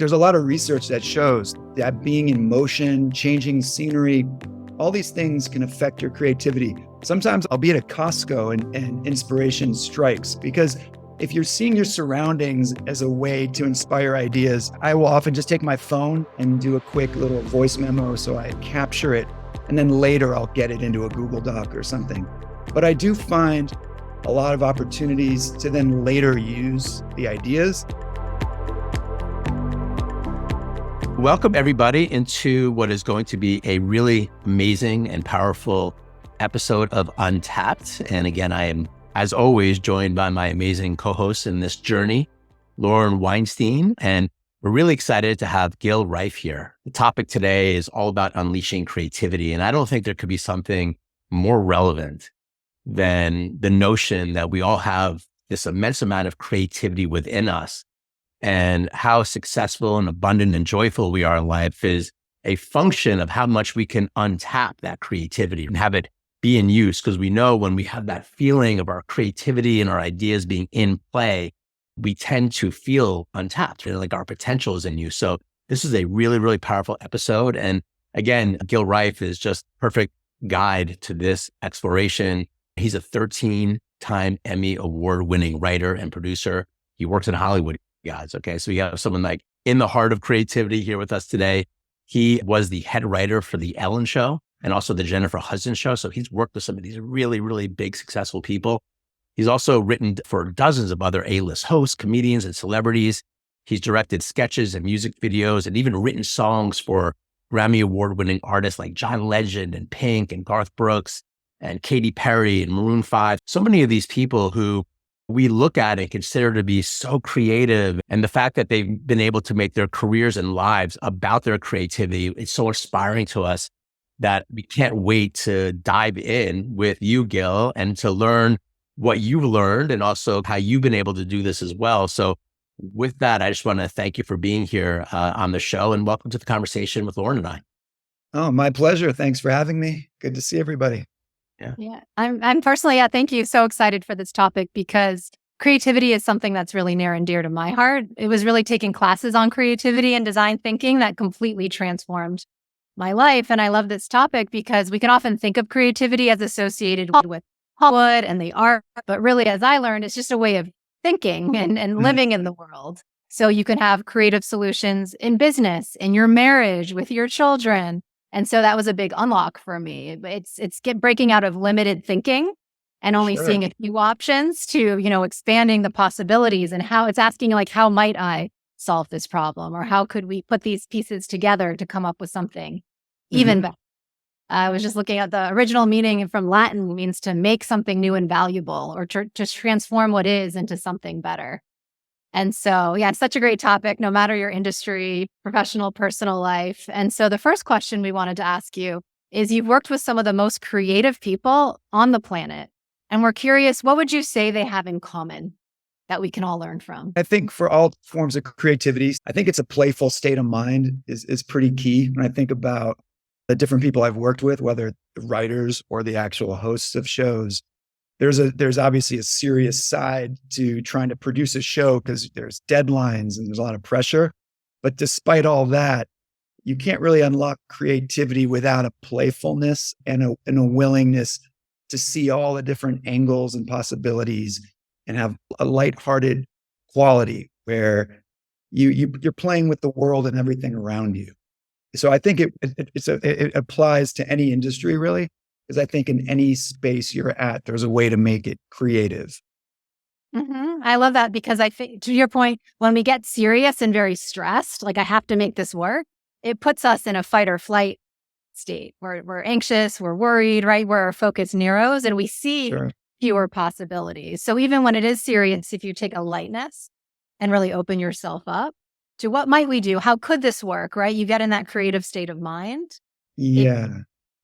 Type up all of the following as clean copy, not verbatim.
There's a lot of research that shows that being in motion, changing scenery, all these things can affect your creativity. Sometimes I'll be at a Costco and inspiration strikes, because if you're seeing your surroundings as a way to inspire ideas, I will often just take my phone and do a quick little voice memo so I capture it. And then later I'll get it into a Google Doc or something. But I do find a lot of opportunities to then later use the ideas. Welcome everybody into what is going to be a really amazing and powerful episode of Untapped. And again, I am, as always, joined by my amazing co-hosts in this journey, Lauren Weinstein. And we're really excited to have Gil Reif here. The topic today is all about unleashing creativity. And I don't think there could be something more relevant than the notion that we all have this immense amount of creativity within us. And how successful and abundant and joyful we are in life is a function of how much we can untap that creativity and have it be in use. Because we know when we have that feeling of our creativity and our ideas being in play, we tend to feel untapped, like our potential is in use. So this is a really, really powerful episode. And again, Gil Reif is just perfect guide to this exploration. He's a 13-time Emmy Award winning writer and producer. He works in Hollywood, guys. Okay. So we have someone like in the heart of creativity here with us today. He was the head writer for The Ellen Show and also the Jennifer Hudson Show. So he's worked with some of these really, really big, successful people. He's also written for dozens of other A-list hosts, comedians, and celebrities. He's directed sketches and music videos and even written songs for Grammy Award winning artists like John Legend and Pink and Garth Brooks and Katy Perry and Maroon 5. So many of these people who we look at and consider to be so creative. And the fact that they've been able to make their careers and lives about their creativity, it's so inspiring to us that we can't wait to dive in with you, Gil, and to learn what you've learned and also how you've been able to do this as well. So with that, I just want to thank you for being here on the show, and welcome to the conversation with Lauren and I. Oh, my pleasure. Thanks for having me. Good to see everybody. Yeah. I'm personally, thank you. So excited for this topic because creativity is something that's really near and dear to my heart. It was really taking classes on creativity and design thinking that completely transformed my life. And I love this topic because we can often think of creativity as associated with Hollywood and the art, but really, as I learned, it's just a way of thinking and living in the world. So you can have creative solutions in business, in your marriage, with your children. And so that was a big unlock for me. It's breaking out of limited thinking and only seeing a few options to, expanding the possibilities, and how it's asking like, how might I solve this problem? Or how could we put these pieces together to come up with something even better? I was just looking at the original meaning from Latin. It means to make something new and valuable, or to just transform what is into something better. And so, it's such a great topic, no matter your industry, professional, personal life. And so the first question we wanted to ask you is, you've worked with some of the most creative people on the planet. And we're curious, what would you say they have in common that we can all learn from? I think for all forms of creativity, I think it's a playful state of mind is pretty key. When I think about the different people I've worked with, whether the writers or the actual hosts of shows, there's obviously a serious side to trying to produce a show because there's deadlines and there's a lot of pressure. But despite all that, you can't really unlock creativity without a playfulness and a willingness to see all the different angles and possibilities and have a lighthearted quality where you're playing with the world and everything around you. So I think it applies to any industry, really. Because I think in any space you're at, there's a way to make it creative. I love that, because I think, to your point, when we get serious and very stressed, like I have to make this work, it puts us in a fight or flight state. We're anxious, we're worried, right? Where our focus narrows and we see fewer possibilities. So even when it is serious, if you take a lightness and really open yourself up to what might we do? How could this work, right? You get in that creative state of mind.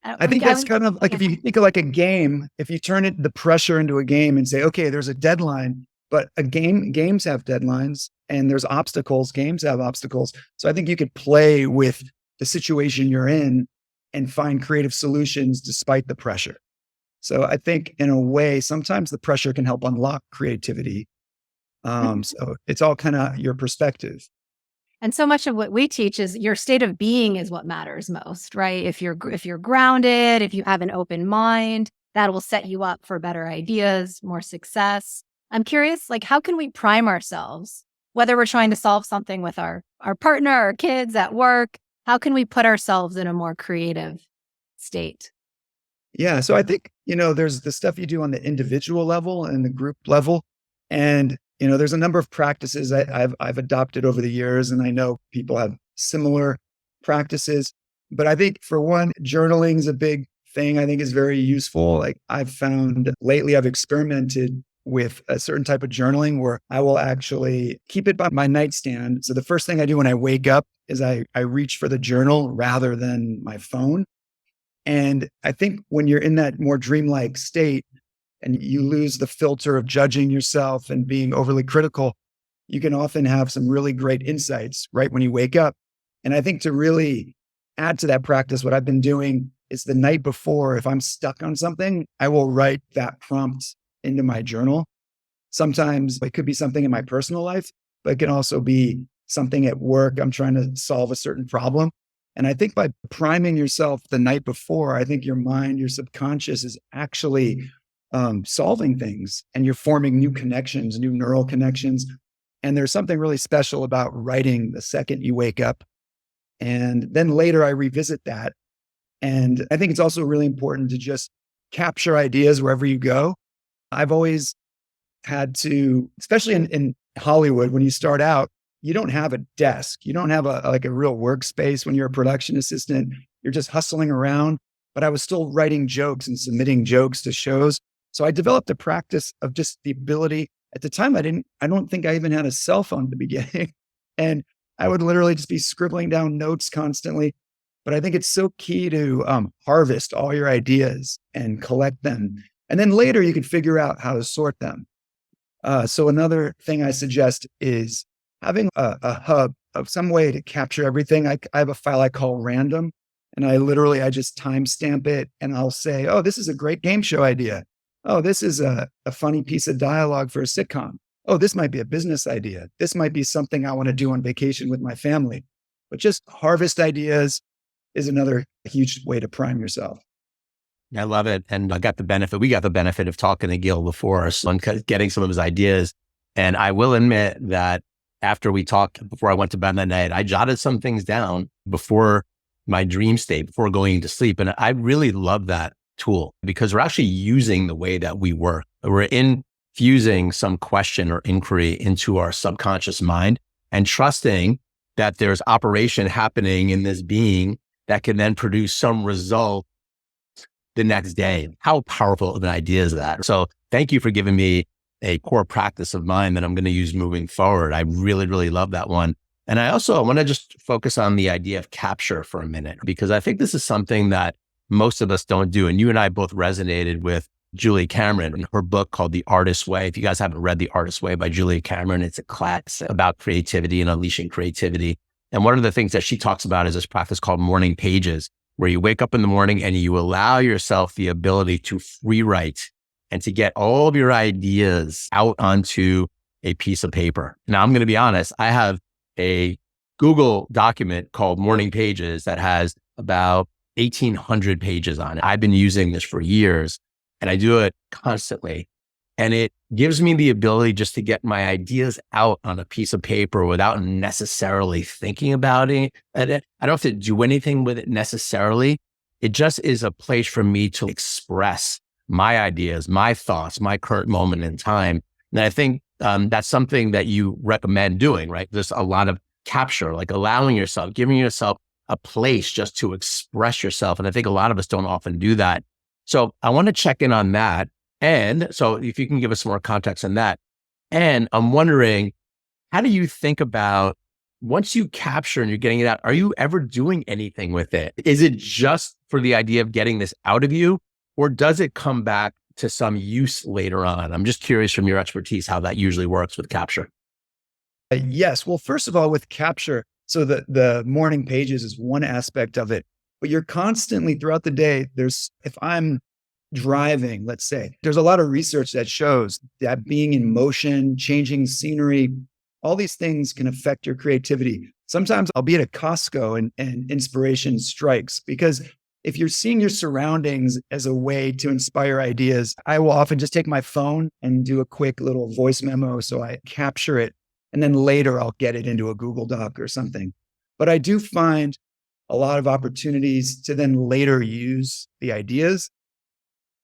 I think that's kind of like, if you think of like a game, if you turn the pressure into a game and say, okay, there's a deadline, but games have deadlines and there's obstacles, games have obstacles. So I think you could play with the situation you're in and find creative solutions despite the pressure. So I think in a way, sometimes the pressure can help unlock creativity. So it's all kind of your perspective. And so much of what we teach is your state of being is what matters most, right? If you're grounded, if you have an open mind, that will set you up for better ideas, more success. I'm curious, like, how can we prime ourselves, whether we're trying to solve something with our partner, our kids at work? How can we put ourselves in a more creative state? Yeah. So I think, there's the stuff you do on the individual level and the group level. And, there's a number of practices I've adopted over the years, and I know people have similar practices. But I think for one, journaling is a big thing I think is very useful. Like I've found lately, I've experimented with a certain type of journaling where I will actually keep it by my nightstand. So the first thing I do when I wake up is I reach for the journal rather than my phone. And I think when you're in that more dreamlike state and you lose the filter of judging yourself and being overly critical, you can often have some really great insights right when you wake up. And I think to really add to that practice, what I've been doing is the night before, if I'm stuck on something, I will write that prompt into my journal. Sometimes it could be something in my personal life, but it can also be something at work. I'm trying to solve a certain problem. And I think by priming yourself the night before, I think your mind, your subconscious is actually solving things, and you're forming new connections, new neural connections. And there's something really special about writing the second you wake up. And then later I revisit that. And I think it's also really important to just capture ideas wherever you go. I've always had to, especially in Hollywood, when you start out, you don't have a desk. You don't have a real workspace when you're a production assistant. You're just hustling around. But I was still writing jokes and submitting jokes to shows. So I developed a practice of just the ability. At the time, I don't think I even had a cell phone at the beginning. And I would literally just be scribbling down notes constantly. But I think it's so key to harvest all your ideas and collect them. And then later you can figure out how to sort them. So another thing I suggest is having a hub of some way to capture everything. I have a file I call random, and I just timestamp it, and I'll say, oh, this is a great game show idea. Oh, this is a funny piece of dialogue for a sitcom. Oh, this might be a business idea. This might be something I want to do on vacation with my family. But just harvest ideas is another huge way to prime yourself. I love it. And we got the benefit of talking to Gil before, so on getting some of his ideas. And I will admit that after we talked, before I went to bed that night, I jotted some things down before my dream state, before going to sleep. And I really love that tool because we're actually using the way that we work. We're infusing some question or inquiry into our subconscious mind and trusting that there's operation happening in this being that can then produce some result the next day. How powerful of an idea is that? So thank you for giving me a core practice of mine that I'm going to use moving forward. I really, really love that one. And I want to just focus on the idea of capture for a minute, because I think this is something that most of us don't do. And you and I both resonated with Julia Cameron and her book called The Artist's Way. If you guys haven't read The Artist's Way by Julia Cameron, it's a class about creativity and unleashing creativity. And one of the things that she talks about is this practice called morning pages, where you wake up in the morning and you allow yourself the ability to free write and to get all of your ideas out onto a piece of paper. Now, I'm going to be honest, I have a Google document called Morning Pages that has about 1,800 pages on it. I've been using this for years and I do it constantly. And it gives me the ability just to get my ideas out on a piece of paper without necessarily thinking about it. I don't have to do anything with it necessarily. It just is a place for me to express my ideas, my thoughts, my current moment in time. And I think that's something that you recommend doing, right? There's a lot of capture, like allowing yourself, giving yourself a place just to express yourself. And I think a lot of us don't often do that. So I want to check in on that. And so if you can give us some more context on that. And I'm wondering, how do you think about once you capture and you're getting it out, are you ever doing anything with it? Is it just for the idea of getting this out of you, or does it come back to some use later on? I'm just curious from your expertise how that usually works with capture. Yes. Well, first of all, with capture, so the morning pages is one aspect of it, but you're constantly throughout the day, if I'm driving, let's say, there's a lot of research that shows that being in motion, changing scenery, all these things can affect your creativity. Sometimes I'll be at a Costco and inspiration strikes, because if you're seeing your surroundings as a way to inspire ideas, I will often just take my phone and do a quick little voice memo so I capture it. And then later I'll get it into a Google Doc or something. But I do find a lot of opportunities to then later use the ideas.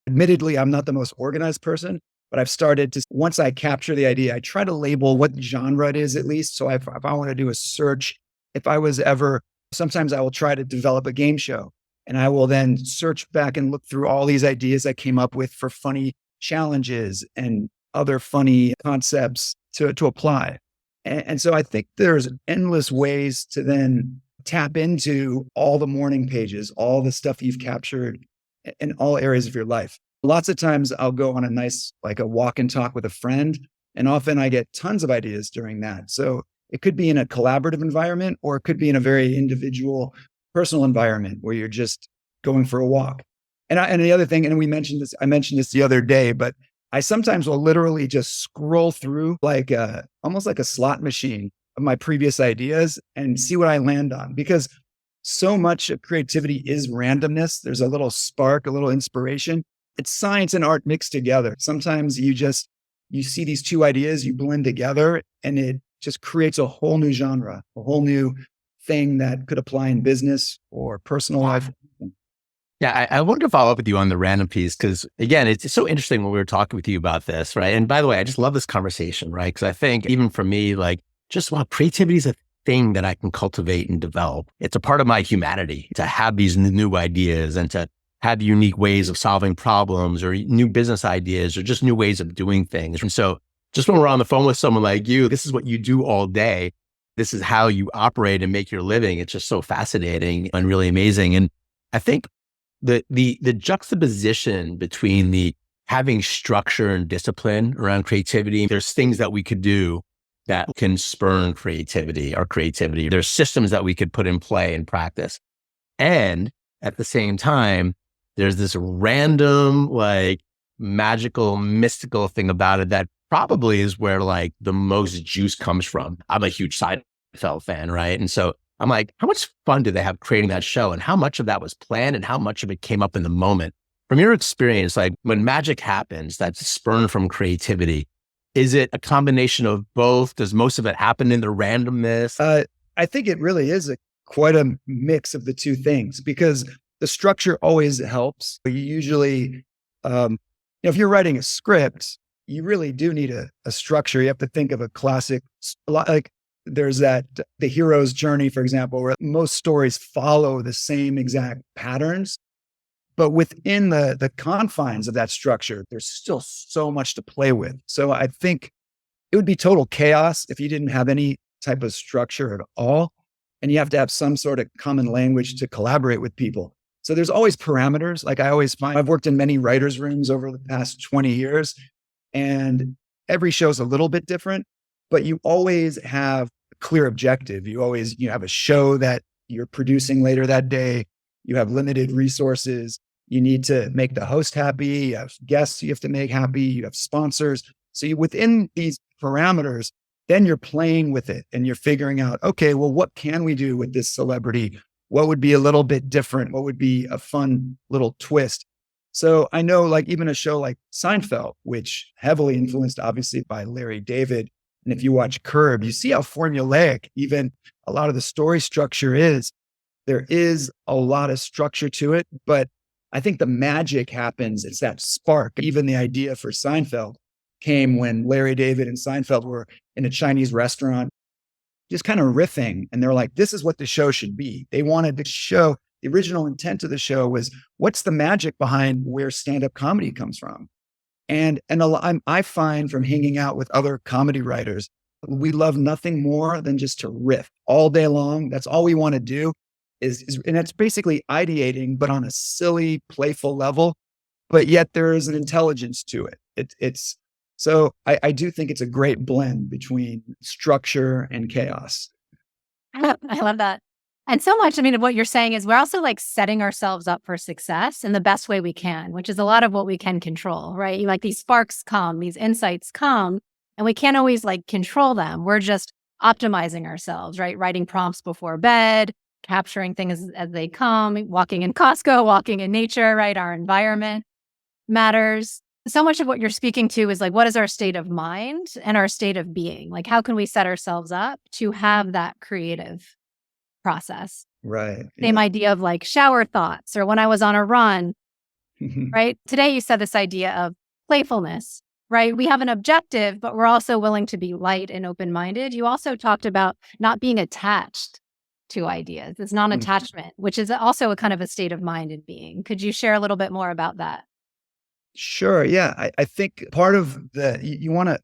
Admittedly, I'm not the most organized person, but I've started to, once I capture the idea, I try to label what genre it is at least. So if I want to do a search, if I was ever, sometimes I will try to develop a game show, and I will then search back and look through all these ideas I came up with for funny challenges and other funny concepts to apply. And so I think there's endless ways to then tap into all the morning pages, all the stuff you've captured in all areas of your life. Lots of times I'll go on like a walk and talk with a friend, and often I get tons of ideas during that. So it could be in a collaborative environment, or it could be in a very individual, personal environment where you're just going for a walk. And the other thing, and I mentioned this the other day, but I sometimes will literally just scroll through almost like a slot machine of my previous ideas and see what I land on, because so much of creativity is randomness. There's a little spark, a little inspiration. It's science and art mixed together. Sometimes you see these two ideas, you blend together, and it just creates a whole new genre, a whole new thing that could apply in business or personal life. Yeah, I wanted to follow up with you on the random piece, because again, it's so interesting when we were talking with you about this, right? And by the way, I just love this conversation, right? Because I think even for me, creativity is a thing that I can cultivate and develop. It's a part of my humanity to have these new ideas and to have unique ways of solving problems or new business ideas or just new ways of doing things. And so just when we're on the phone with someone like you, this is what you do all day. This is how you operate and make your living. It's just so fascinating and really amazing. And I think the juxtaposition between the having structure and discipline around creativity, there's things that we could do that can spurn creativity or creativity. There's systems that we could put in play and practice. And at the same time, there's this random, magical, mystical thing about it that probably is where the most juice comes from. I'm a huge Seinfeld fan, right? And so I'm like, how much fun did they have creating that show? And how much of that was planned and how much of it came up in the moment? From your experience, when magic happens, that's spurned from creativity, is it a combination of both? Does most of it happen in the randomness? I think it really is quite a mix of the two things, because the structure always helps. You usually, if you're writing a script, you really do need a structure. You have to think of a classic, there's the hero's journey, for example, where most stories follow the same exact patterns. But within the confines of that structure, there's still so much to play with. So I think it would be total chaos if you didn't have any type of structure at all. And you have to have some sort of common language to collaborate with people. So there's always parameters. I always find, I've worked in many writers' rooms over the past 20 years, and every show's a little bit different, but you always have a clear objective. You have a show that you're producing later that day. You have limited resources. You need to make the host happy. You have guests you have to make happy. You have sponsors. So within these parameters, then you're playing with it and you're figuring out, okay, well, what can we do with this celebrity? What would be a little bit different? What would be a fun little twist? So I know even a show like Seinfeld, which heavily influenced obviously by Larry David. And if you watch Curb, you see how formulaic even a lot of the story structure is. There is a lot of structure to it, but I think the magic happens. It's that spark. Even the idea for Seinfeld came when Larry David and Seinfeld were in a Chinese restaurant, just kind of riffing. And they're like, this is what the show should be. They wanted to show, the original intent of the show was, what's the magic behind where stand-up comedy comes from? And I find from hanging out with other comedy writers, we love nothing more than just to riff all day long. That's all we want to do. And it's basically ideating, but on a silly, playful level, but yet there is an intelligence to it. So I do think it's a great blend between structure and chaos. I love that. And so much, what you're saying is we're also setting ourselves up for success in the best way we can, which is a lot of what we can control, right? These sparks come, these insights come, and we can't always control them. We're just optimizing ourselves, right? Writing prompts before bed, capturing things as they come, walking in Costco, walking in nature, right? Our environment matters. So much of what you're speaking to is like, what is our state of mind and our state of being? Like, how can we set ourselves up to have that creative process? Right. Same idea of like shower thoughts or when I was on a run, right? Today you said this idea of playfulness, right? We have an objective, but we're also willing to be light and open-minded. You also talked about not being attached to ideas. It's non-attachment, which is also a kind of a state of mind and being. Could you share a little bit more about that? Sure. Yeah. I think part of you want to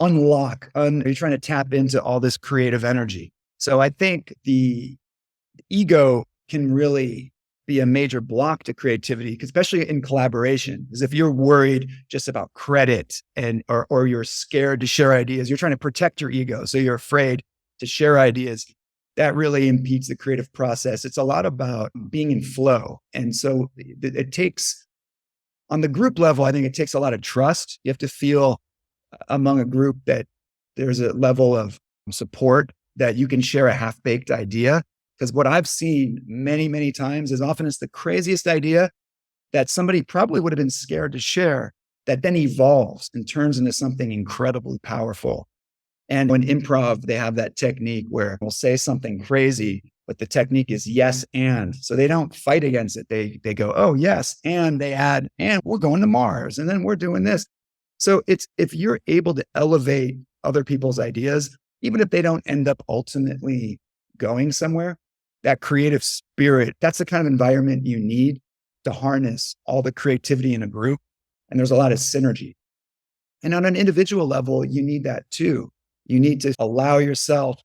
unlock, you're trying to tap into all this creative energy. So I think the ego can really be a major block to creativity, especially in collaboration. Because if you're worried just about credit or you're scared to share ideas, you're trying to protect your ego. So you're afraid to share ideas. That really impedes the creative process. It's a lot about being in flow. And so it takes, on the group level, I think it takes a lot of trust. You have to feel among a group that there's a level of support, that you can share a half-baked idea. Because what I've seen many, many times is often it's the craziest idea that somebody probably would have been scared to share that then evolves and turns into something incredibly powerful. And in improv, they have that technique where we'll say something crazy, but the technique is yes, and. So they don't fight against it. They go, oh, yes, and they add, and we're going to Mars, and then we're doing this. So it's, if you're able to elevate other people's ideas, even if they don't end up ultimately going somewhere, that creative spirit, that's the kind of environment you need to harness all the creativity in a group. And there's a lot of synergy. And on an individual level, you need that too. You need to allow yourself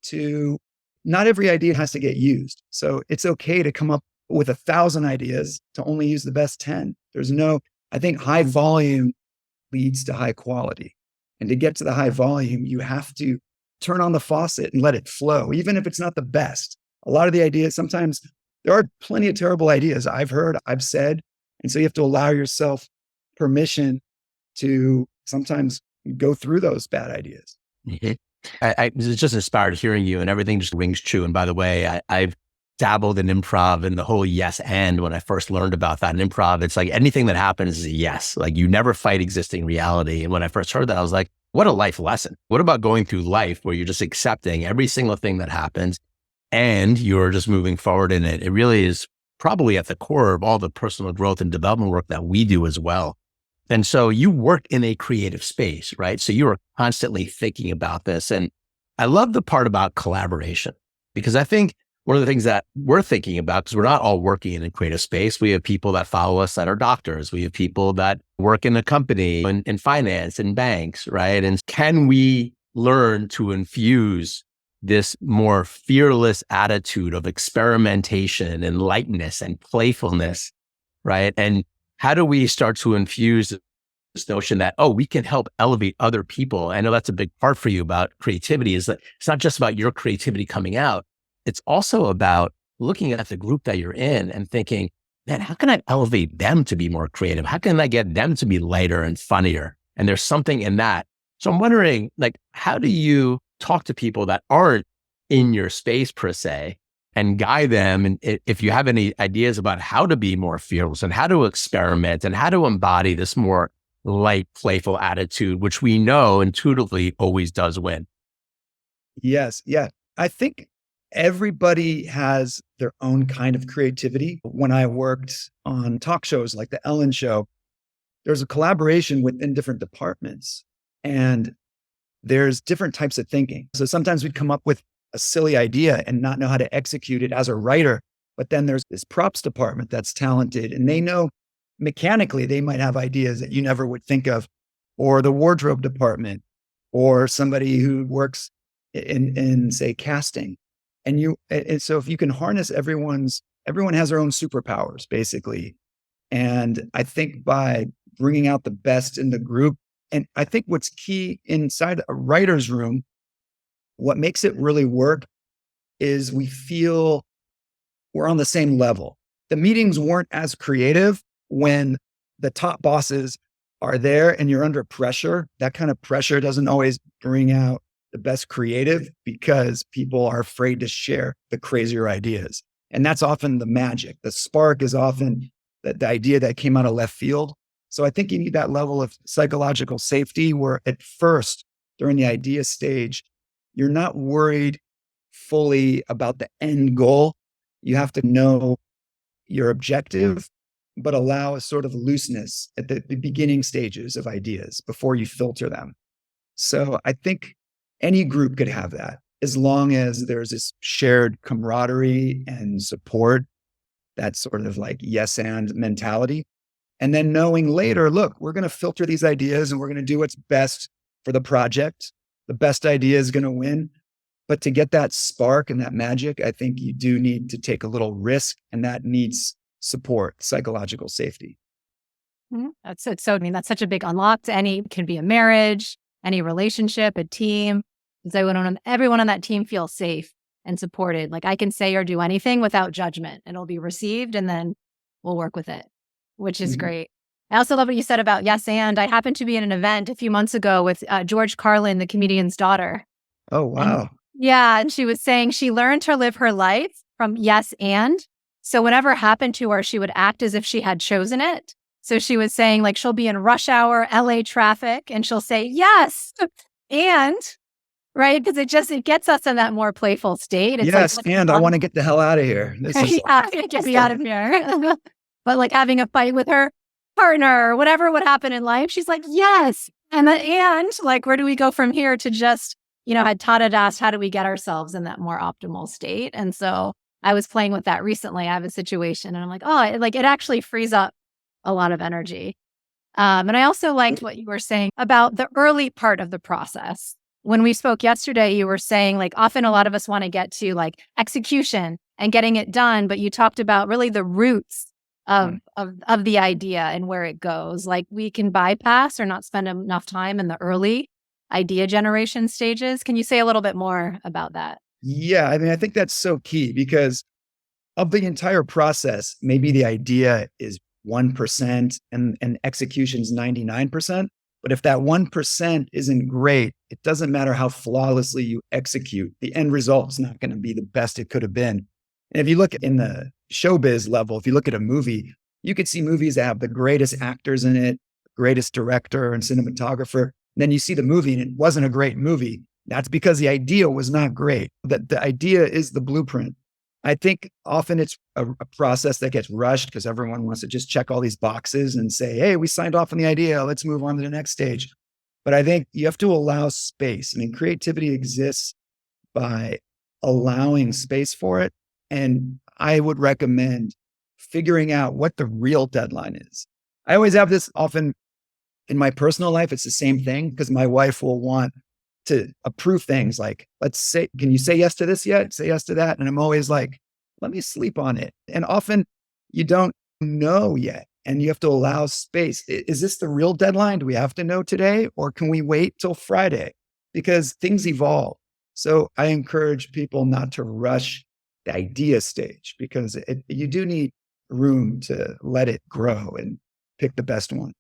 to, not every idea has to get used. So it's okay to come up with 1,000 ideas to only use the best 10. I think high volume leads to high quality. And to get to the high volume, you have to turn on the faucet and let it flow, even if it's not the best. A lot of the ideas, sometimes there are plenty of terrible ideas I've heard, I've said. And so you have to allow yourself permission to sometimes go through those bad ideas. Mm-hmm. I was just inspired hearing you, and everything just rings true. And by the way, I've dabbled in improv and the whole yes and. When I first learned about that in improv, it's like anything that happens is a yes. Like you never fight existing reality. And when I first heard that, I was like, what a life lesson. What about going through life where you're just accepting every single thing that happens and you're just moving forward in it? It really is probably at the core of all the personal growth and development work that we do as well. And so you work in a creative space, right? So you are constantly thinking about this. And I love the part about collaboration, because I think one of the things that we're thinking about, because we're not all working in a creative space. We have people that follow us that are doctors. We have people that work in a company, in finance, in banks, right? And can we learn to infuse this more fearless attitude of experimentation and lightness and playfulness, right? And how do we start to infuse this notion that, oh, we can help elevate other people? I know that's a big part for you about creativity, is that it's not just about your creativity coming out. It's also about looking at the group that you're in and thinking, man, how can I elevate them to be more creative? How can I get them to be lighter and funnier? And there's something in that. So I'm wondering, like, how do you talk to people that aren't in your space per se and guide them? And if you have any ideas about how to be more fearless and how to experiment and how to embody this more light, playful attitude, which we know intuitively always does win. Yes. Yeah. I think everybody has their own kind of creativity. When I worked on talk shows like The Ellen Show, there's a collaboration within different departments and there's different types of thinking. So sometimes we'd come up with a silly idea and not know how to execute it as a writer. But then there's this props department that's talented and they know mechanically they might have ideas that you never would think of, or the wardrobe department, or somebody who works in say casting. And so if you can harness everyone has their own superpowers basically. And I think by bringing out the best in the group, and I think what's key inside a writer's room, what makes it really work is we feel we're on the same level. The meetings weren't as creative when the top bosses are there and you're under pressure. That kind of pressure doesn't always bring out the best creative because people are afraid to share the crazier ideas. And that's often the magic. The spark is often the idea that came out of left field. So I think you need that level of psychological safety where at first, during the idea stage, you're not worried fully about the end goal. You have to know your objective, but allow a sort of looseness at the beginning stages of ideas before you filter them. So I think any group could have that as long as there's this shared camaraderie and support, that sort of like yes and mentality. And then knowing later, look, we're going to filter these ideas and we're going to do what's best for the project. The best idea is going to win. But to get that spark and that magic, I think you do need to take a little risk, and that needs support, psychological safety. That's it. So, I mean, that's such a big unlock to any, it can be a marriage, any relationship, a team. Because everyone on that team feels safe and supported. Like I can say or do anything without judgment. It'll be received and then we'll work with it, which is great. I also love what you said about yes and. I happened to be in an event a few months ago with George Carlin, the comedian's daughter. Oh, wow. And she was saying she learned to live her life from yes and. So whatever happened to her, she would act as if she had chosen it. So she was saying like she'll be in rush hour LA traffic and she'll say yes and, right? Because it gets us in that more playful state. It's yes, like, and I want to get the hell out of here. This is get me out of here. But like having a fight with her partner or whatever would happen in life, she's like, yes. And like, where do we go from here to just, had Todd had asked, how do we get ourselves in that more optimal state? And so I was playing with that recently. I have a situation and I'm like, oh, it actually frees up a lot of energy. And I also liked what you were saying about the early part of the process. When we spoke yesterday, you were saying like often a lot of us want to get to like execution and getting it done, but you talked about really the roots of the idea and where it goes. Like we can bypass or not spend enough time in the early idea generation stages. Can you say a little bit more about that? Yeah, I mean, I think that's so key because of the entire process, maybe the idea is 1% and execution's 99%. But if that 1% isn't great, it doesn't matter how flawlessly you execute. The end result's not going to be the best it could have been. And if you look in the showbiz level, if you look at a movie, you could see movies that have the greatest actors in it, greatest director and cinematographer. And then you see the movie and it wasn't a great movie. That's because the idea was not great. That the idea is the blueprint. I think often it's a process that gets rushed because everyone wants to just check all these boxes and say, hey, we signed off on the idea. Let's move on to the next stage. But I think you have to allow space. I mean, creativity exists by allowing space for it. And I would recommend figuring out what the real deadline is. I always have this often in my personal life. It's the same thing because my wife will want to approve things like, let's say, can you say yes to this yet? Say yes to that. And I'm always like, let me sleep on it. And often you don't know yet. And you have to allow space. Is this the real deadline? Do we have to know today? Or can we wait till Friday? Because things evolve. So I encourage people not to rush the idea stage because you do need room to let it grow and pick the best one.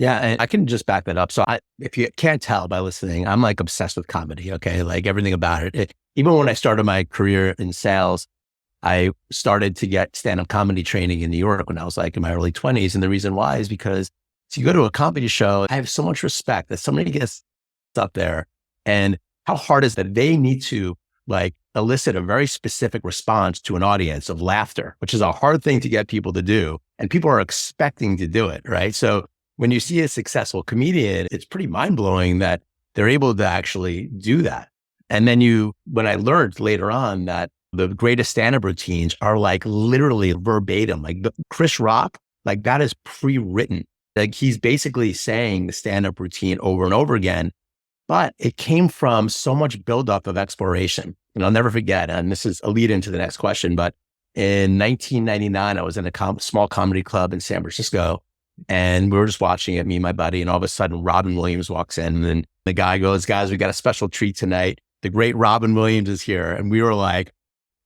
Yeah, and I can just back that up. So if you can't tell by listening, I'm like obsessed with comedy, okay? Like everything about it. Even when I started my career in sales, I started to get stand-up comedy training in New York when I was like in my early 20s. And the reason why is because you go to a comedy show, I have so much respect that somebody gets up there and how hard is that they need to like elicit a very specific response to an audience of laughter, which is a hard thing to get people to do. And people are expecting to do it, right? So when you see a successful comedian, it's pretty mind-blowing that they're able to actually do that. And then when I learned later on that the greatest stand-up routines are like literally verbatim, like Chris Rock, like that is pre-written. Like he's basically saying the stand-up routine over and over again, but it came from so much buildup of exploration. And I'll never forget, and this is a lead into the next question, but in 1999, I was in a small comedy club in San Francisco. And we were just watching it, me and my buddy, and all of a sudden Robin Williams walks in and then the guy goes, guys, we got a special treat tonight. The great Robin Williams is here. And we were like,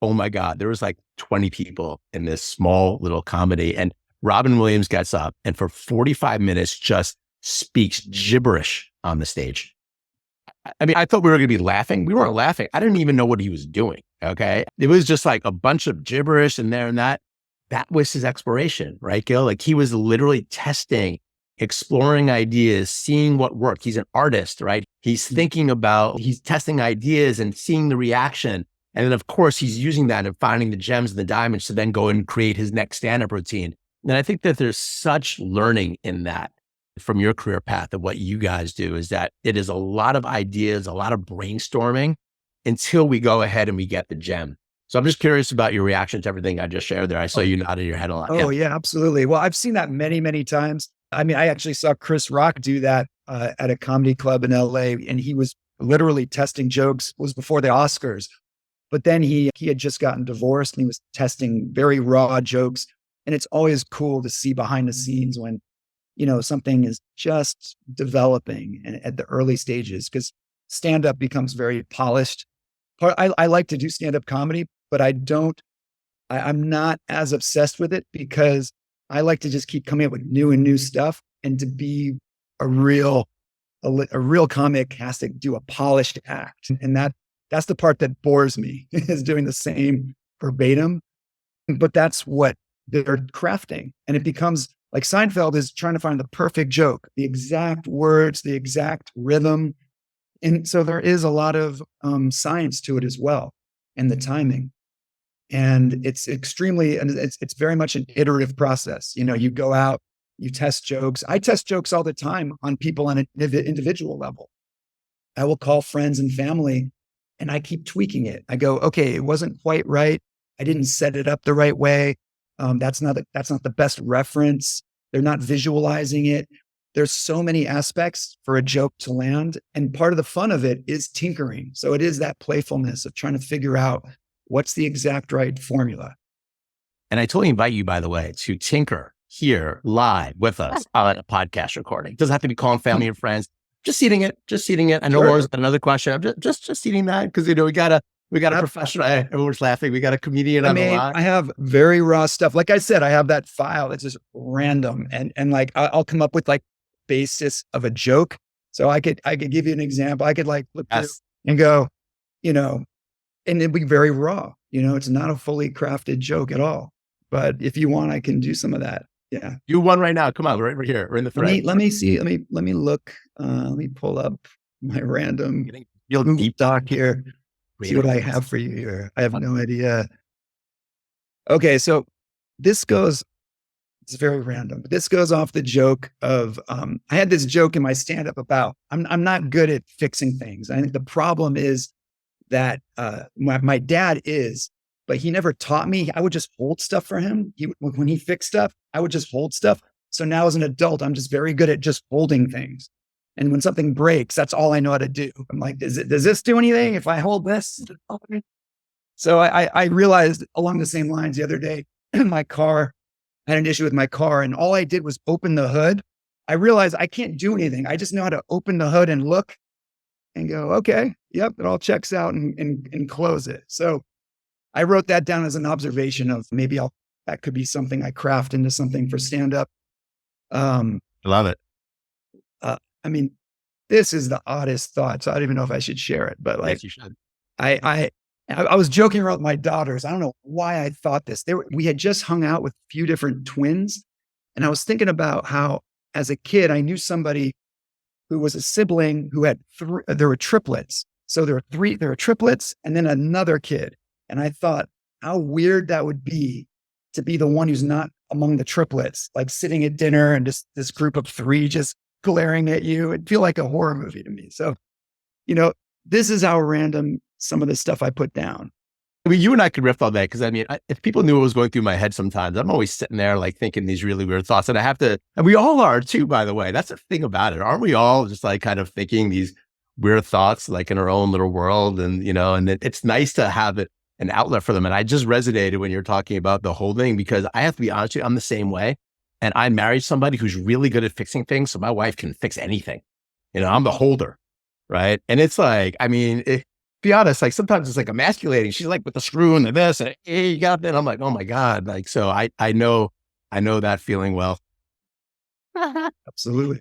oh my God, there was like 20 people in this small little comedy. And Robin Williams gets up and for 45 minutes just speaks gibberish on the stage. I mean, I thought we were going to be laughing. We weren't laughing. I didn't even know what he was doing. Okay. It was just like a bunch of gibberish and there and that. That was his exploration, right, Gil? Like he was literally testing, exploring ideas, seeing what worked. He's an artist, right? He's he's testing ideas and seeing the reaction. And then of course he's using that and finding the gems and the diamonds to then go and create his next stand-up routine. And I think that there's such learning in that from your career path of what you guys do is that it is a lot of ideas, a lot of brainstorming until we go ahead and we get the gem. So I'm just curious about your reaction to everything I just shared there. I saw you nodded your head a lot. Oh yeah, absolutely. Well, I've seen that many, many times. I mean, I actually saw Chris Rock do that at a comedy club in LA, and he was literally testing jokes. It was before the Oscars, but then he had just gotten divorced and he was testing very raw jokes. And it's always cool to see behind the scenes when, something is just developing and at the early stages, because stand-up becomes very polished. I like to do stand-up comedy, but I'm not as obsessed with it because I like to just keep coming up with new stuff. And to be a real comic has to do a polished act. And that's the part that bores me is doing the same verbatim. But that's what they're crafting. And it becomes like Seinfeld is trying to find the perfect joke, the exact words, the exact rhythm. And so there is a lot of science to it as well, and the timing. And it's very much an iterative process. You go out, you test jokes. I test jokes all the time on people on an individual level. I will call friends and family and I keep tweaking it. I go, okay, it wasn't quite right. I didn't set it up the right way. That's not the best reference. They're not visualizing it. There's so many aspects for a joke to land. And part of the fun of it is tinkering. So it is that playfulness of trying to figure out what's the exact right formula. And I totally invite you, by the way, to tinker here live with us on a podcast recording. It doesn't have to be calling family and friends. Just seating it. I know Laura's got another question. I'm just seating that because, we got a professional. Everyone's laughing. We got a comedian on the line. I have very raw stuff. Like I said, I have that file that's just random. And like, I'll come up with like basis of a joke. So I could give you an example. I could like look through and go, and it'd be very raw. It's not a fully crafted joke at all. But if you want, I can do some of that. Yeah. Do one right now. Come on, right here. We're in the thread. Let me see. Let me look. Let me pull up my random deep doc here. See what I have for you here. I have no idea. Okay, so it's very random, but this goes off the joke of, I had this joke in my stand-up about, I'm not good at fixing things. I think the problem is that my dad is, but he never taught me. I would just hold stuff for him. When he fixed stuff, I would just hold stuff. So now as an adult, I'm just very good at just holding things. And when something breaks, that's all I know how to do. I'm like, does this do anything if I hold this? So I realized along the same lines the other day, I had an issue with my car, and all I did was open the hood. I realized I can't do anything. I just know how to open the hood and look and go, okay, yep, it all checks out and close it. So I wrote that down as an observation of maybe that could be something I craft into something for stand-up. I love it. I mean, this is the oddest thought, so I don't even know if I should share it, but like, yes, you should. I was joking around with my daughters. I don't know why I thought this. We had just hung out with a few different twins, and I was thinking about how, as a kid, I knew somebody who was a sibling who had there were triplets. So there were triplets and then another kid. And I thought how weird that would be to be the one who's not among the triplets, like sitting at dinner and just this group of three just glaring at you. It'd feel like a horror movie to me. So, this is how random some of the stuff I put down. I mean, you and I could riff all day because if people knew what was going through my head sometimes, I'm always sitting there like thinking these really weird thoughts, and and we all are too, by the way. That's the thing about it. Aren't we all just like kind of thinking these weird thoughts like in our own little world? And, and it's nice to have an outlet for them. And I just resonated when you're talking about the holding, because I have to be honest with you, I'm the same way. And I married somebody who's really good at fixing things. So my wife can fix anything. I'm the holder. Right. And it's like, be honest, like sometimes it's like emasculating. She's like with the screw and the this, and hey, you got that. I'm like, oh my God. Like, so I know that feeling well. Absolutely.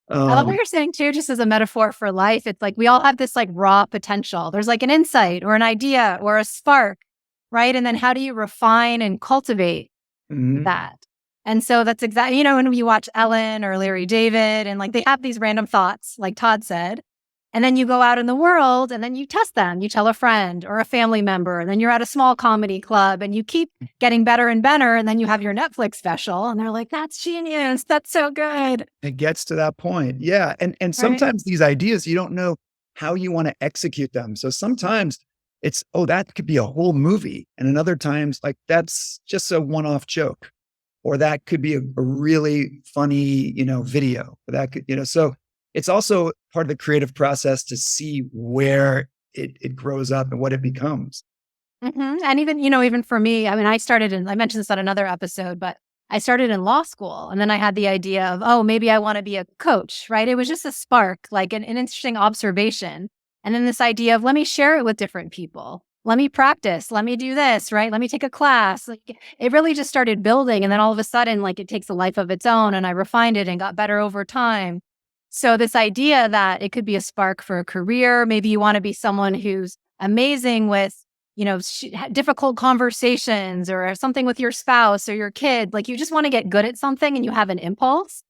I love what you're saying too, just as a metaphor for life. It's like we all have this like raw potential. There's like an insight or an idea or a spark, right? And then how do you refine and cultivate Mhm. that? And so that's exactly, when you watch Ellen or Larry David and like they have these random thoughts, like Todd said, and then you go out in the world and then you test them. You tell a friend or a family member, and then you're at a small comedy club and you keep getting better and better. And then you have your Netflix special and they're like, that's genius. That's so good. It gets to that point. Yeah. And Right. sometimes these ideas, you don't know how you want to execute them. So sometimes it's, oh, that could be a whole movie. And another times, like that's just a one-off joke. Or that could be a really funny, video. Or that could, so it's also part of the creative process to see where it grows up and what it becomes. And even, even for me, I mean, I mentioned this on another episode, but I started in law school and then I had the idea of, oh, maybe I want to be a coach, right? It was just a spark, like an interesting observation. And then this idea of let me share it with different people. Let me practice. Let me do this, right? Let me take a class. Like it really just started building. And then all of a sudden, like it takes a life of its own and I refined it and got better over time. So this idea that it could be a spark for a career, maybe you want to be someone who's amazing with, difficult conversations or something with your spouse or your kid, like you just want to get good at something and you have an impulse.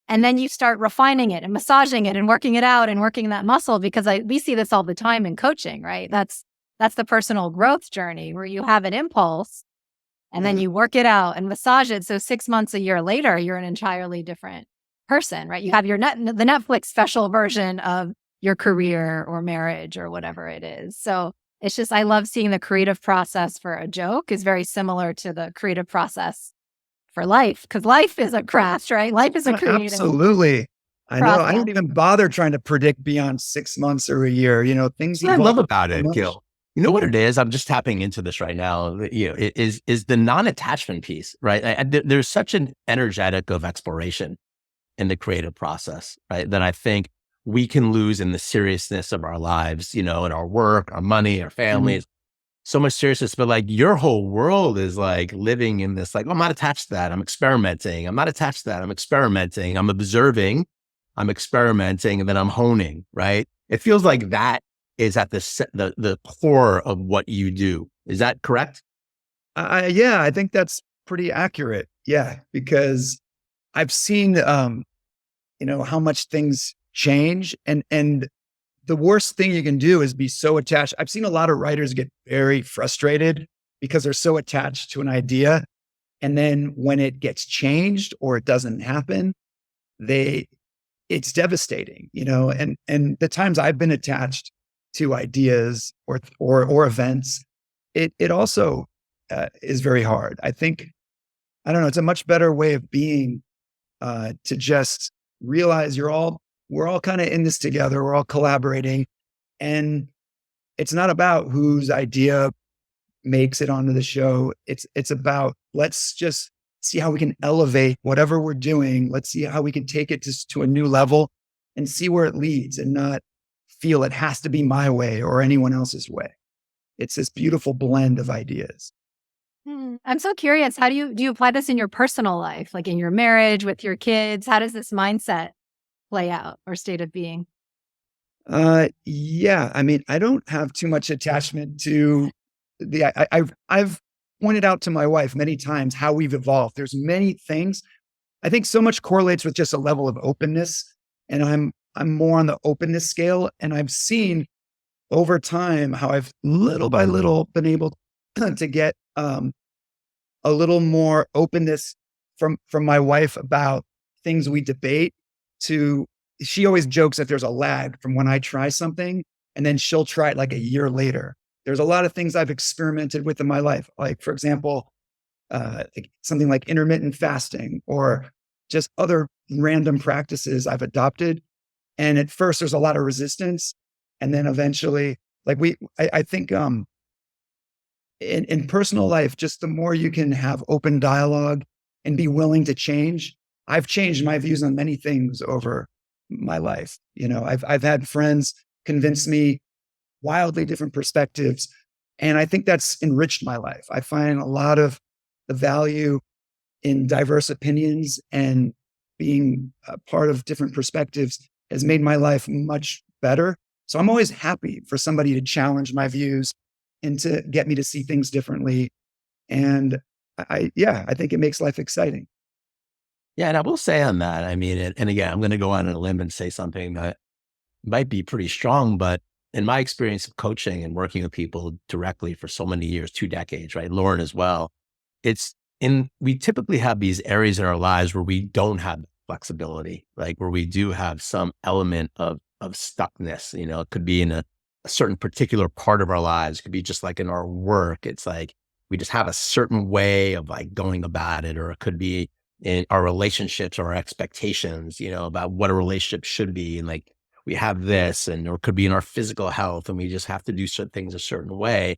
And then you start refining it and massaging it and working it out and working that muscle because we see this all the time in coaching, right? That's the personal growth journey where you have an impulse and then you work it out and massage it. So 6 months, a year later, you're an entirely different person, right? You have the Netflix special version of your career or marriage or whatever it is. So it's just, I love seeing the creative process for a joke is very similar to the creative process for life because life is a craft, right? Life is a creative Absolutely. I know. I process. don't even bother trying to predict beyond 6 months or a year. Things What I evolve love about so it, much. Gil. You know what it is? I'm just tapping into this right now. It is the non-attachment piece, right? There's such an energetic of exploration in the creative process, right? That I think we can lose in the seriousness of our lives, in our work, our money, our Mhm. families, so much seriousness. But like your whole world is like living in this, like, oh, I'm not attached to that. I'm experimenting. I'm not attached to that. I'm experimenting. I'm observing. I'm experimenting, and then I'm honing, right? It feels like that is at the core of what you do. Is that correct? Yeah, I think that's pretty accurate. Yeah, because I've seen, how much things change, and the worst thing you can do is be so attached. I've seen a lot of writers get very frustrated because they're so attached to an idea, and then when it gets changed or it doesn't happen, it's devastating, and the times I've been attached to ideas or events, it also is very hard. I think, I don't know, it's a much better way of being, to just realize we're all kind of in this together. We're all collaborating, and it's not about whose idea makes it onto the show. It's about, let's just see how we can elevate whatever we're doing. Let's see how we can take it to a new level and see where it leads, and not feel it has to be my way or anyone else's way. It's this beautiful blend of ideas. I'm so curious. How do you apply this in your personal life, like in your marriage with your kids? How does this mindset play out or state of being? Yeah. I mean, I don't have too much attachment to I've pointed out to my wife many times how we've evolved. There's many things. I think so much correlates with just a level of openness, and I'm more on the openness scale. And I've seen over time how I've little by little been able to get a little more openness from my wife about things we debate. To She always jokes that there's a lag from when I try something and then she'll try it like a year later. There's a lot of things I've experimented with in my life, like for example, like something like intermittent fasting or just other random practices I've adopted. And at first there's a lot of resistance, and then eventually, like I think in personal life, just the more you can have open dialogue and be willing to change. I've changed my views on many things over my life. I've had friends convince me wildly different perspectives, and I think that's enriched my life. I find a lot of the value in diverse opinions and being a part of different perspectives has made my life much better. So I'm always happy for somebody to challenge my views and to get me to see things differently. And I think it makes life exciting. Yeah, and I will say on that, I mean, and again, I'm going to go on a limb and say something that might be pretty strong, but in my experience of coaching and working with people directly for so many years, 2 decades, right? Lauren as well, we typically have these areas in our lives where we don't have flexibility, like where we do have some element of stuckness. It could be in a certain particular part of our lives. It could be just like in our work. It's like we just have a certain way of like going about it, or it could be in our relationships or our expectations, about what a relationship should be. And like we have this, or it could be in our physical health, and we just have to do certain things a certain way.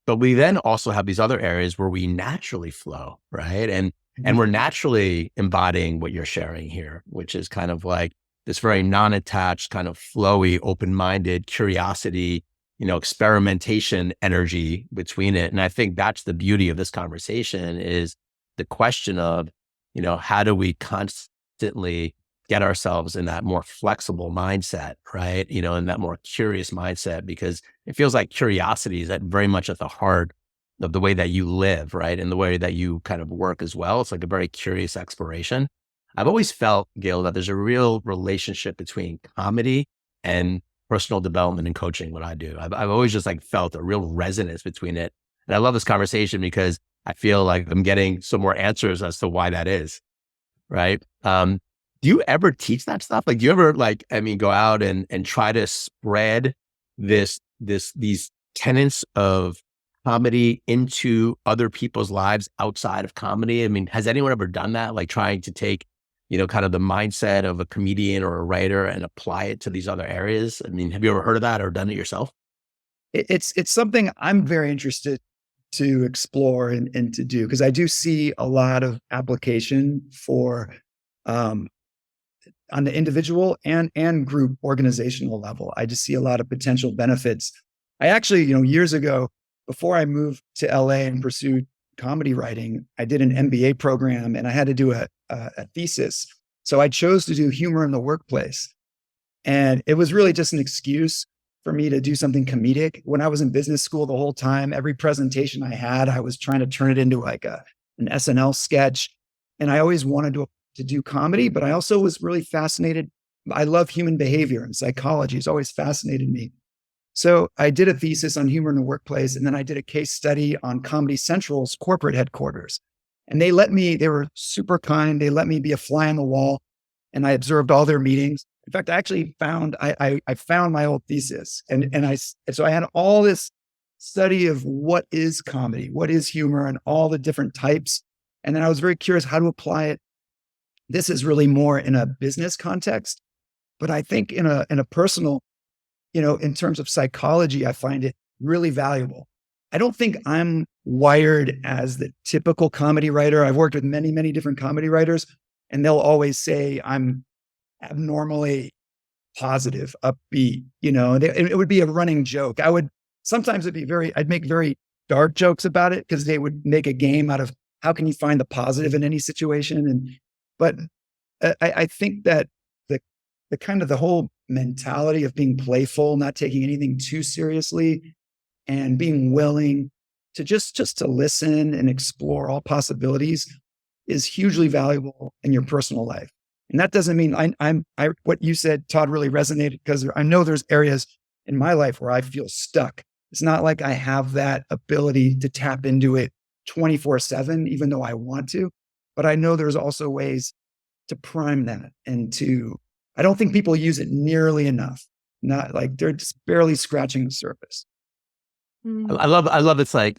But we then also have these other areas where we naturally flow, right? And we're naturally embodying what you're sharing here, which is kind of like this very non-attached, kind of flowy, open-minded curiosity, experimentation energy between it. And I think that's the beauty of this conversation, is the question of, how do we constantly get ourselves in that more flexible mindset, right? In that more curious mindset, because it feels like curiosity is very much at the heart of the way that you live, right? And the way that you kind of work as well. It's like a very curious exploration. I've always felt, Gil, that there's a real relationship between comedy and personal development and coaching, what I do. I've always just like felt a real resonance between it. And I love this conversation because I feel like I'm getting some more answers as to why that is, right? Do you ever teach that stuff? Like, do you ever go out and try to spread these tenets of comedy into other people's lives outside of comedy? I mean, has anyone ever done that? Like trying to take, kind of the mindset of a comedian or a writer and apply it to these other areas? I mean, have you ever heard of that or done it yourself? It's something I'm very interested to explore and to do, because I do see a lot of application for on the individual and group organizational level. I just see a lot of potential benefits. I actually, years ago, before I moved to LA and pursued comedy writing, I did an MBA program and I had to do a thesis. So I chose to do humor in the workplace. And it was really just an excuse for me to do something comedic. When I was in business school the whole time, every presentation I had, I was trying to turn it into like an SNL sketch. And I always wanted to do comedy, but I also was really fascinated. I love human behavior and psychology. It's always fascinated me. So I did a thesis on humor in the workplace, and then I did a case study on Comedy Central's corporate headquarters. And they were super kind. They let me be a fly on the wall, and I observed all their meetings. In fact, I actually found my old thesis, so I had all this study of what is comedy, what is humor, and all the different types. And then I was very curious how to apply it. This is really more in a business context, but I think in a personal, in terms of psychology, I find it really valuable. I don't think I'm wired as the typical comedy writer. I've worked with many, many different comedy writers, and they'll always say I'm abnormally positive, upbeat, it would be a running joke. Sometimes I'd make very dark jokes about it because they would make a game out of how can you find the positive in any situation. But I think that the kind of the whole mentality of being playful, not taking anything too seriously, and being willing to just to listen and explore all possibilities is hugely valuable in your personal life. And that doesn't mean what you said, Todd, really resonated, because I know there's areas in my life where I feel stuck. It's not like I have that ability to tap into it 24/7, even though I want to, but I know there's also ways to prime that I don't think people use it nearly enough. Not like they're just barely scratching the surface. I love it's like,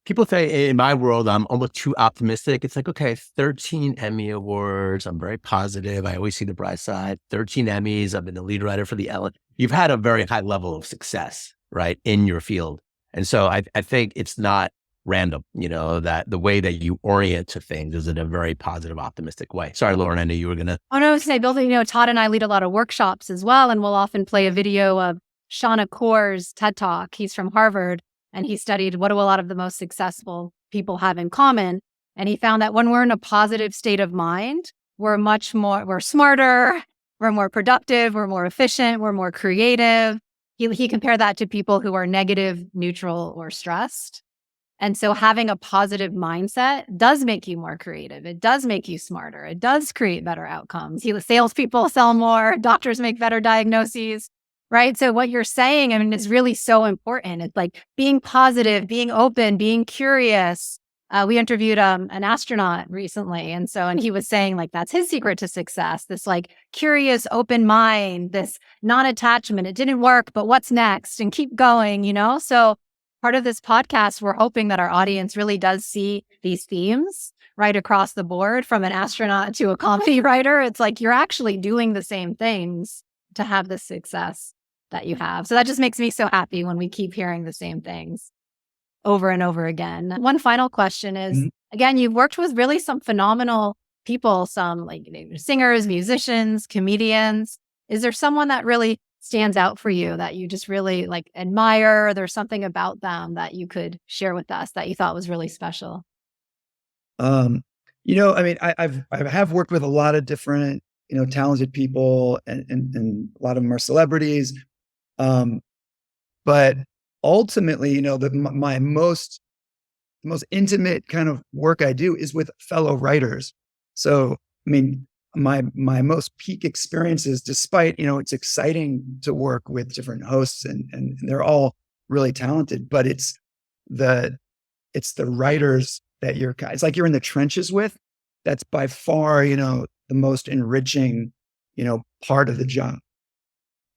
people say in my world, I'm almost too optimistic. It's like, okay, 13 Emmy Awards. I'm very positive. I always see the bright side. 13 Emmys. I've been the lead writer for the Ellen. You've had a very high level of success, right, in your field. And so I think it's not random, that the way that you orient to things is in a very positive, optimistic way. Sorry, Lauren, I knew you were going to. Oh, no, Bill, Todd and I lead a lot of workshops as well. And we'll often play a video of Shauna Kaur's TED Talk. He's from Harvard, and he studied what do a lot of the most successful people have in common. And he found that when we're in a positive state of mind, we're smarter, we're more productive, we're more efficient, we're more creative. He compared that to people who are negative, neutral, or stressed. And so having a positive mindset does make you more creative. It does make you smarter. It does create better outcomes. Salespeople sell more, doctors make better diagnoses, right? So what you're saying, I mean, is really so important. It's like being positive, being open, being curious. We interviewed an astronaut recently. And he was saying like, that's his secret to success. This like curious, open mind, this non-attachment. It didn't work, but what's next? And keep going, So part of this podcast, we're hoping that our audience really does see these themes right across the board, from an astronaut to a comedy writer. It's like you're actually doing the same things to have the success that you have. So that just makes me so happy when we keep hearing the same things over and over again. One final question is, again, you've worked with really some phenomenal people, some like singers, musicians, comedians. Is there someone that really stands out for you that you just really like admire? Or there's something about them that you could share with us that you thought was really special? I mean, I have worked with a lot of different, talented people, and a lot of them are celebrities. But ultimately, my most intimate kind of work I do is with fellow writers. So, I mean, my most peak experiences, despite, it's exciting to work with different hosts and they're all really talented, but it's the writers that it's like you're in the trenches with. That's by far, the most enriching, part of the job.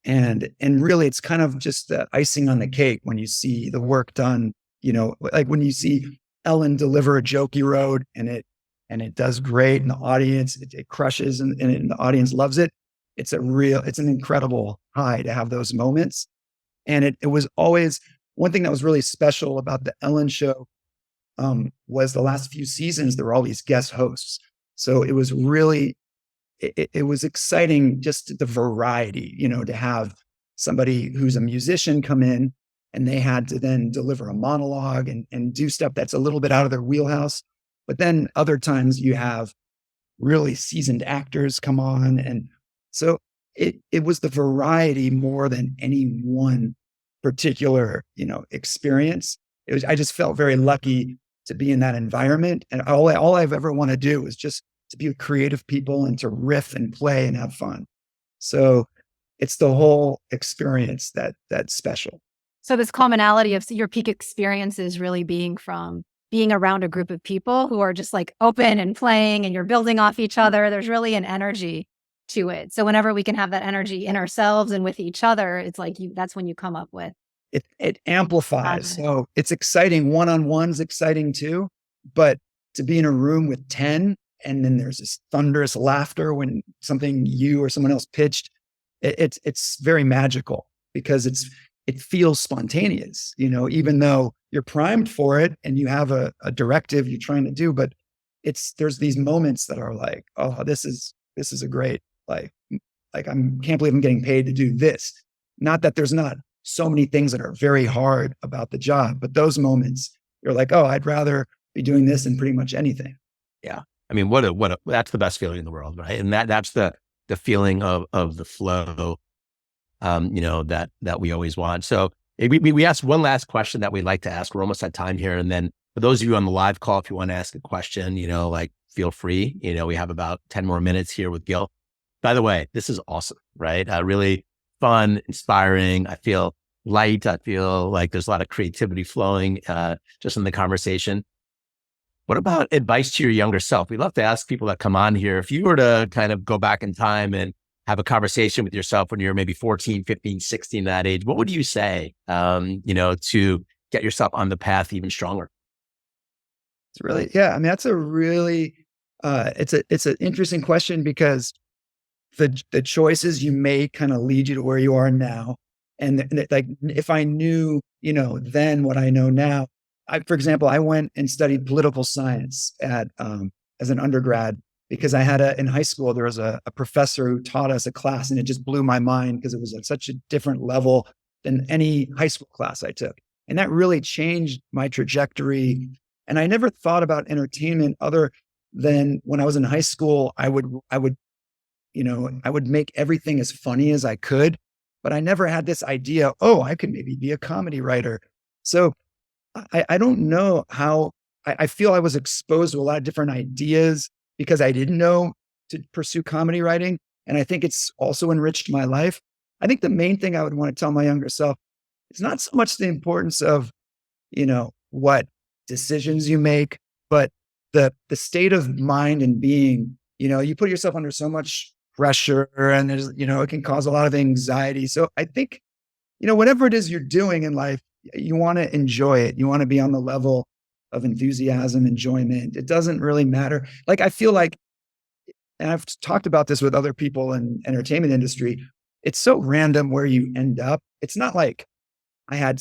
And really it's kind of just the icing on the cake when you see the work done, like when you see Ellen deliver a joke you wrote and it does great in the audience, it crushes and the audience loves it. It's an incredible high to have those moments. And it was always one thing that was really special about the Ellen show, was the last few seasons, there were all these guest hosts. So it was really, it was exciting, just the variety, to have somebody who's a musician come in and they had to then deliver a monologue and do stuff that's a little bit out of their wheelhouse. But then other times you have really seasoned actors come on. And so it was the variety more than any one particular, experience. I just felt very lucky to be in that environment. And all I've ever want to do is just to be with creative people and to riff and play and have fun. So it's the whole experience that's special. So this commonality of your peak experiences really being from being around a group of people who are just like open and playing and you're building off each other. There's really an energy to it. So whenever we can have that energy in ourselves and with each other, it's like that's when you come up with. It amplifies. So it's exciting. One-on-one's exciting too, but to be in a room with 10 and then there's this thunderous laughter when something you or someone else pitched, it's very magical because it feels spontaneous, even though you're primed for it and you have a directive you're trying to do, but there's these moments that are like, oh, this is a great, like I can't believe I'm getting paid to do this. Not that there's not so many things that are very hard about the job, but those moments you're like, oh, I'd rather be doing this than pretty much anything. Yeah. I mean, that's the best feeling in the world, right? And that's the feeling of the flow, that we always want. So we asked one last question that we'd like to ask. We're almost at time here. And then for those of you on the live call, if you want to ask a question, feel free. We have about 10 more minutes here with Gil. By the way, this is awesome, right? Really fun, inspiring. I feel light. I feel like there's a lot of creativity flowing just in the conversation. What about advice to your younger self? We love to ask people that come on here, if you were to kind of go back in time and have a conversation with yourself when you're maybe 14, 15, 16, that age, what would you say, to get yourself on the path even stronger? It's really, yeah. I mean, that's a really, it's an interesting question because the choices you make kind of lead you to where you are now. And like, if I knew, then what I know now, for example, I went and studied political science as an undergrad because I had in high school, there was a professor who taught us a class and it just blew my mind because it was at such a different level than any high school class I took. And that really changed my trajectory. And I never thought about entertainment then when I was in high school, I would make everything as funny as I could, but I never had this idea, oh, I could maybe be a comedy writer. So I don't know how, I feel I was exposed to a lot of different ideas because I didn't know to pursue comedy writing. And I think it's also enriched my life. I think the main thing I would want to tell my younger self is not so much the importance of, what decisions you make, but the state of mind and being. You put yourself under so much pressure, and there's, it can cause a lot of anxiety. So I think, whatever it is you're doing in life, you want to enjoy it. You want to be on the level of enthusiasm, enjoyment. It doesn't really matter. Like, I feel like, and I've talked about this with other people in entertainment industry, it's so random where you end up. It's not like I had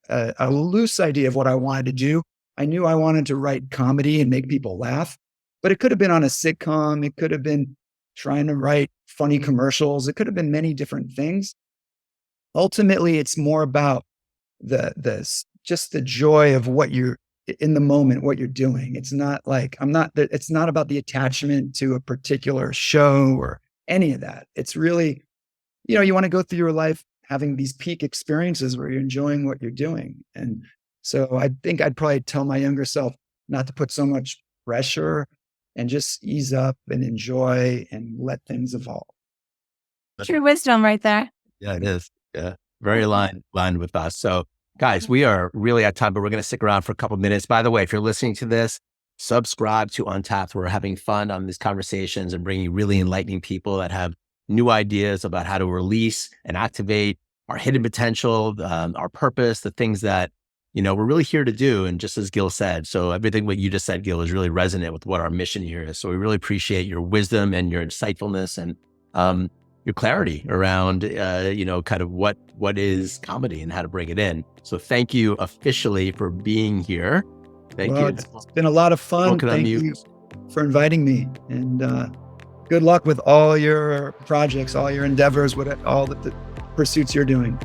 a loose idea of what I wanted to do. I knew I wanted to write comedy and make people laugh, but it could have been on a sitcom. It could have been trying to write funny commercials. It could have been many different things. Ultimately, it's more about just the joy of what you're in the moment, what you're doing. It's not like it's not about the attachment to a particular show or any of that. It's really, you want to go through your life having these peak experiences where you're enjoying what you're doing. And so I think I'd probably tell my younger self not to put so much pressure and just ease up and enjoy and let things evolve. True wisdom right there. Yeah, it is. Yeah. Very aligned with us. So guys, we are really at time, but we're going to stick around for a couple of minutes. By the way, if you're listening to this, subscribe to Untapped. We're having fun on these conversations and bringing really enlightening people that have new ideas about how to release and activate our hidden potential, our purpose, the things that, we're really here to do. And just as Gil said, so everything what you just said, Gil, is really resonant with what our mission here is. So we really appreciate your wisdom and your insightfulness and your clarity around, kind of what is comedy and how to bring it in. So thank you officially for being here. Thank you. It's been a lot of fun. Thank you for inviting me, and good luck with all your projects, all your endeavors, all the pursuits you're doing.